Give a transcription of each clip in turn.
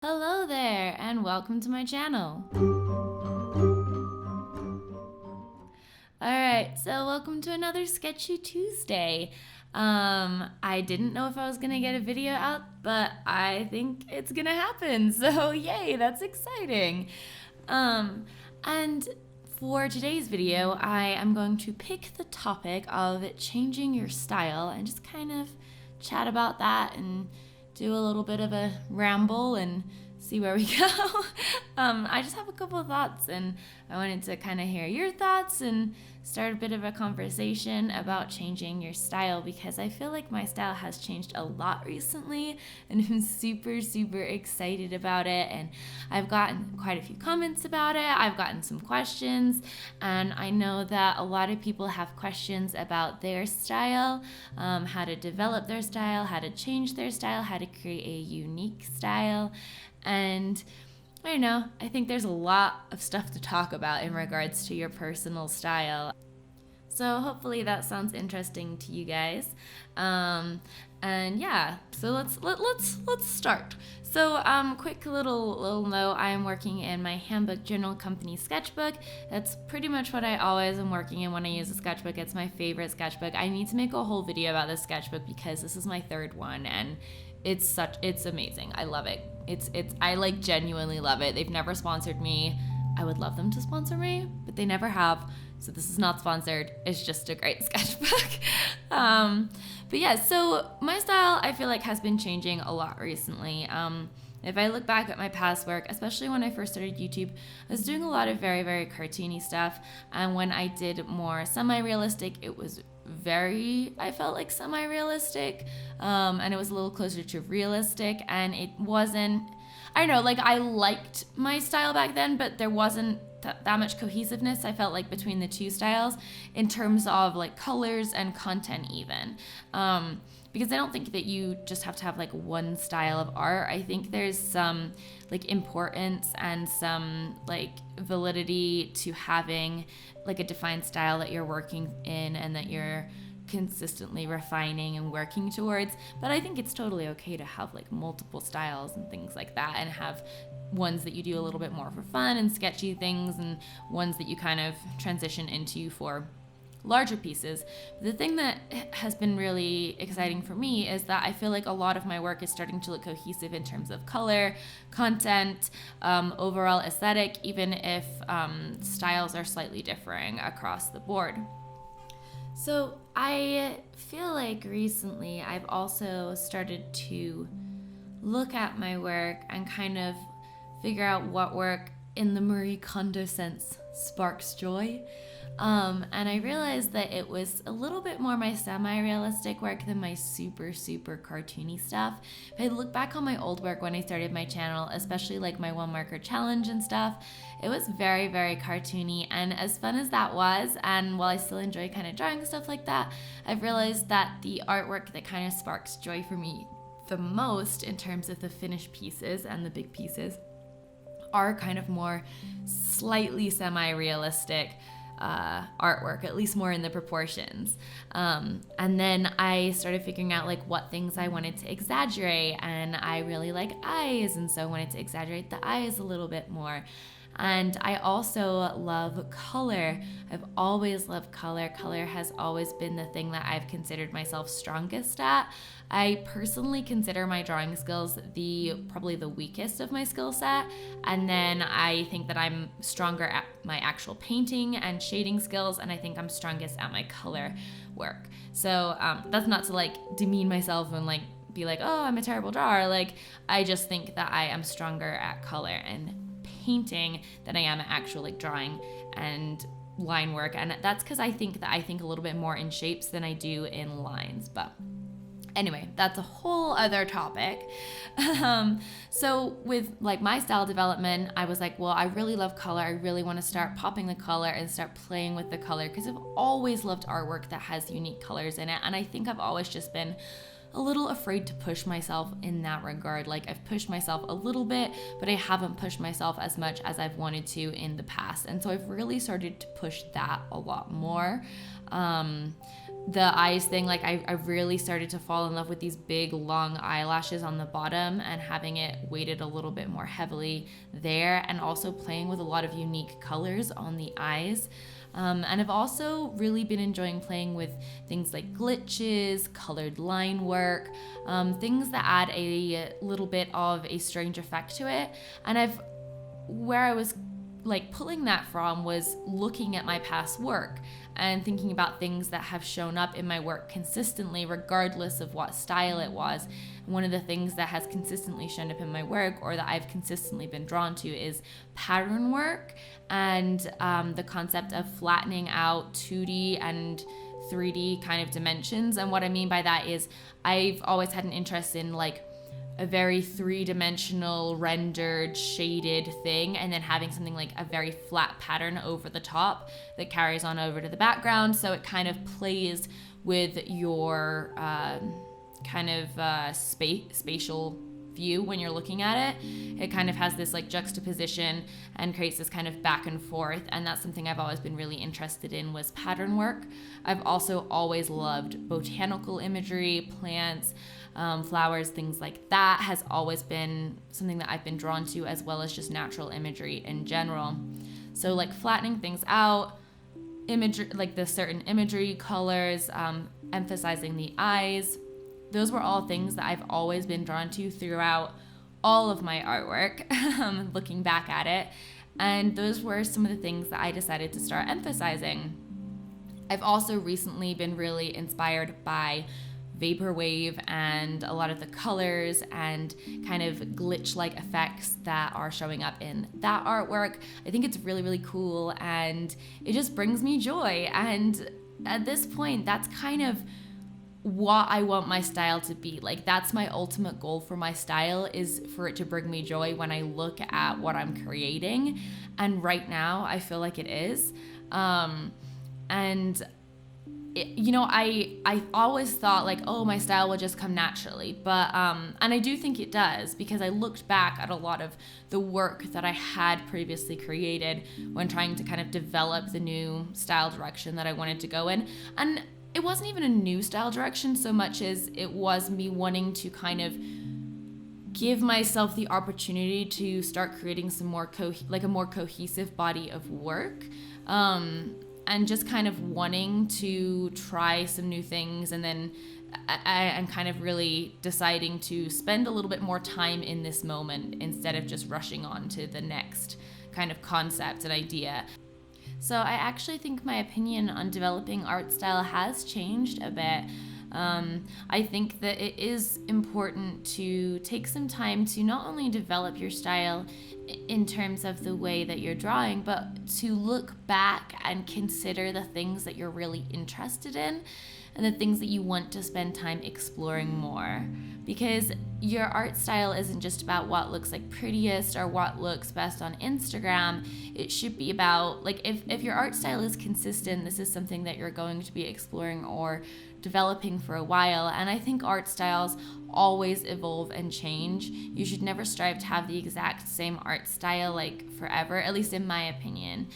Hello there, and welcome to my channel. Alright, so welcome to another Sketchy Tuesday. I didn't know if I was gonna get a video out, but I think it's gonna happen, so yay, that's exciting. And for today's video, I am going to pick the topic of changing your style and just kind of chat about that and do a little bit of a ramble and see where we go. I just have a couple of thoughts and I wanted to kind of hear your thoughts and start a bit of a conversation about changing your style, because I feel like my style has changed a lot recently and I'm super excited about it, and I've gotten quite a few comments about it. I've gotten some questions, and I know that a lot of people have questions about their style, how to develop their style, how to change their style, how to create a unique style. And I don't know, I think there's a lot of stuff to talk about in regards to your personal style. So hopefully that sounds interesting to you guys. And yeah, so let's start. So quick little note, I am working in my handbook journal company Sketchbook. That's pretty much what I always am working in when I use a sketchbook. It's my favorite sketchbook. I need to make a whole video about this sketchbook because this is my third one and it's amazing. I love it. I genuinely love it. They've never sponsored me. I would love them to sponsor me, but they never have. So this is not sponsored. It's just a great sketchbook. But yeah, so my style I feel like has been changing a lot recently. If I look back at my past work, especially when I first started YouTube, I was doing a lot of very cartoony stuff. And when I did more semi-realistic, it was I felt like semi-realistic, and it was a little closer to realistic, and it wasn't, I don't know, I liked my style back then, but there wasn't that much cohesiveness, I felt like, between the two styles in terms of colors and content even. Because I don't think that you just have to have one style of art. I think there's some importance and some validity to having a defined style that you're working in and that you're consistently refining and working towards. But I think it's totally okay to have multiple styles and things like that, and have ones that you do a little bit more for fun and sketchy things, and ones that you kind of transition into for larger pieces. The thing that has been really exciting for me is that I feel like a lot of my work is starting to look cohesive in terms of color, content, overall aesthetic, even if styles are slightly differing across the board. So I feel like recently I've also started to look at my work and kind of figure out what work in the Marie Kondo sense sparks joy. And I realized that it was a little bit more my semi-realistic work than my super cartoony stuff. If I look back on my old work when I started my channel, especially my one marker challenge and stuff, it was very cartoony, and as fun as that was, and while I still enjoy kind of drawing stuff like that, I've realized that the artwork that kind of sparks joy for me the most in terms of the finished pieces and the big pieces are kind of more slightly semi-realistic artwork, at least more in the proportions. And then I started figuring out what things I wanted to exaggerate, and I really like eyes, and so I wanted to exaggerate the eyes a little bit more. And I also love color. I've always loved color. Color has always been the thing that I've considered myself strongest at. I personally consider my drawing skills probably the weakest of my skill set. And then I think that I'm stronger at my actual painting and shading skills, and I think I'm strongest at my color work. So that's not to demean myself and be oh, I'm a terrible drawer. I just think that I am stronger at color and painting than I am at actual drawing and line work, and that's because I think a little bit more in shapes than I do in lines. But anyway, that's a whole other topic. So with my style development, I was well, I really love color. I really want to start popping the color and start playing with the color, because I've always loved artwork that has unique colors in it, and I think I've always just been a little afraid to push myself in that regard. I've pushed myself a little bit, but I haven't pushed myself as much as I've wanted to in the past. And so I've really started to push that a lot more. the eyes thing, like I really started to fall in love with these big long eyelashes on the bottom and having it weighted a little bit more heavily there, and also playing with a lot of unique colors on the eyes. And I've also really been enjoying playing with things like glitches, colored line work, things that add a little bit of a strange effect to it. And where I was like pulling that from was looking at my past work and thinking about things that have shown up in my work consistently, regardless of what style it was. One of the things that has consistently shown up in my work, or that I've consistently been drawn to, is pattern work and the concept of flattening out 2D and 3D kind of dimensions. And what I mean by that is I've always had an interest in like a very three-dimensional rendered shaded thing, and then having something like a very flat pattern over the top that carries on over to the background, so it kind of plays with your spatial view when you're looking at it. It kind of has this like juxtaposition and creates this kind of back and forth, and that's something I've always been really interested in, was pattern work. I've also always loved botanical imagery, plants, flowers, things like that has always been something that I've been drawn to, as well as just natural imagery in general. So like flattening things out, imagery, like the certain imagery, colors, emphasizing the eyes, those were all things that I've always been drawn to throughout all of my artwork, looking back at it. And those were some of the things that I decided to start emphasizing. I've also recently been really inspired by vaporwave and a lot of the colors and kind of glitch-like effects that are showing up in that artwork. I think it's really, really cool, and it just brings me joy. And at this point, that's kind of what I want my style to be. Like, that's my ultimate goal for my style, is for it to bring me joy when I look at what I'm creating. And right now, I feel like it is. I always thought like, oh, my style will just come naturally, but and I do think it does, because I looked back at a lot of the work that I had previously created when trying to kind of develop the new style direction that I wanted to go in. And it wasn't even a new style direction so much as it was me wanting to kind of give myself the opportunity to start creating some more a more cohesive body of work. And just kind of wanting to try some new things, and then I'm kind of really deciding to spend a little bit more time in this moment instead of just rushing on to the next kind of concept and idea. So I actually think my opinion on developing art style has changed a bit. I think that it is important to take some time to not only develop your style in terms of the way that you're drawing, but to look back and consider the things that you're really interested in and the things that you want to spend time exploring more. Because your art style isn't just about what looks like prettiest or what looks best on Instagram. It should be about, like, if your art style is consistent, this is something that you're going to be exploring or developing for a while. And I think art styles always evolve and change. You should never strive to have the exact same art style like forever, at least in my opinion.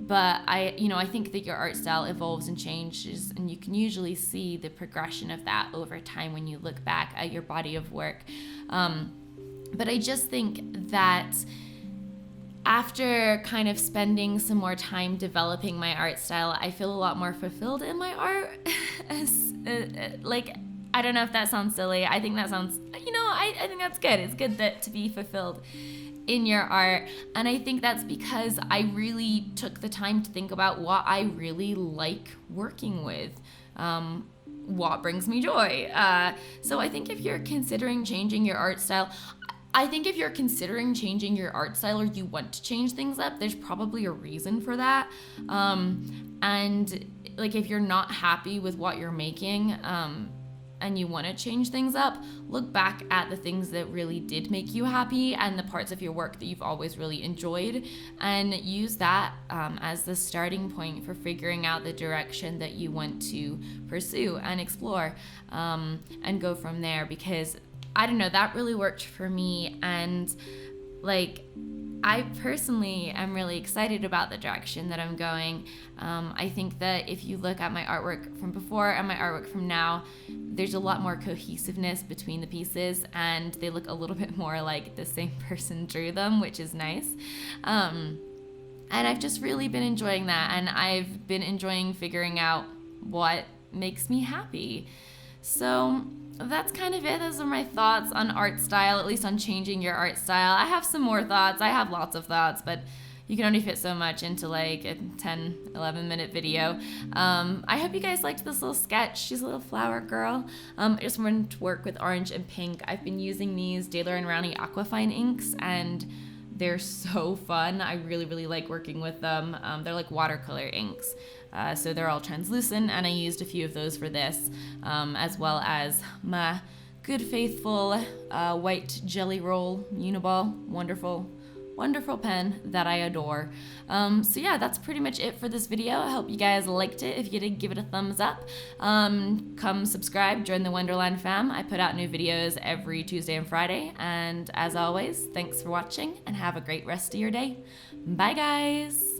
But I think that your art style evolves and changes, and you can usually see the progression of that over time when you look back at your body of work. But I just think that after kind of spending some more time developing my art style, I feel a lot more fulfilled in my art. I don't know if that sounds silly. I think that sounds, I think that's good. It's good to be fulfilled in your art. And I think that's because I really took the time to think about what I really like working with. What brings me joy. So I think if you're considering changing your art style, or you want to change things up, there's probably a reason for that. And like, if you're not happy with what you're making, and you want to change things up, look back at the things that really did make you happy and the parts of your work that you've always really enjoyed, and use that as the starting point for figuring out the direction that you want to pursue and explore, and go from there. Because I don't know, that really worked for me. And like, I personally am really excited about the direction that I'm going. I think that if you look at my artwork from before and my artwork from now, there's a lot more cohesiveness between the pieces, and they look a little bit more like the same person drew them, which is nice. And I've just really been enjoying that, and I've been enjoying figuring out what makes me happy. So that's kind of it. Those are my thoughts on art style, at least on changing your art style. I have some more thoughts. I have lots of thoughts, but you can only fit so much into like a 10, 11-minute video. I hope you guys liked this little sketch. She's a little flower girl. I just wanted to work with orange and pink. I've been using these Daler and Rowney Aquafine inks, and they're so fun. I really, really like working with them. They're like watercolor inks. So they're all translucent, and I used a few of those for this, as well as my good faithful white jelly roll Uniball. Wonderful, wonderful pen that I adore. So yeah, that's pretty much it for this video. I hope you guys liked it. If you did, give it a thumbs up. Come subscribe, join the Wonderland fam. I put out new videos every Tuesday and Friday. And as always, thanks for watching, and have a great rest of your day. Bye guys!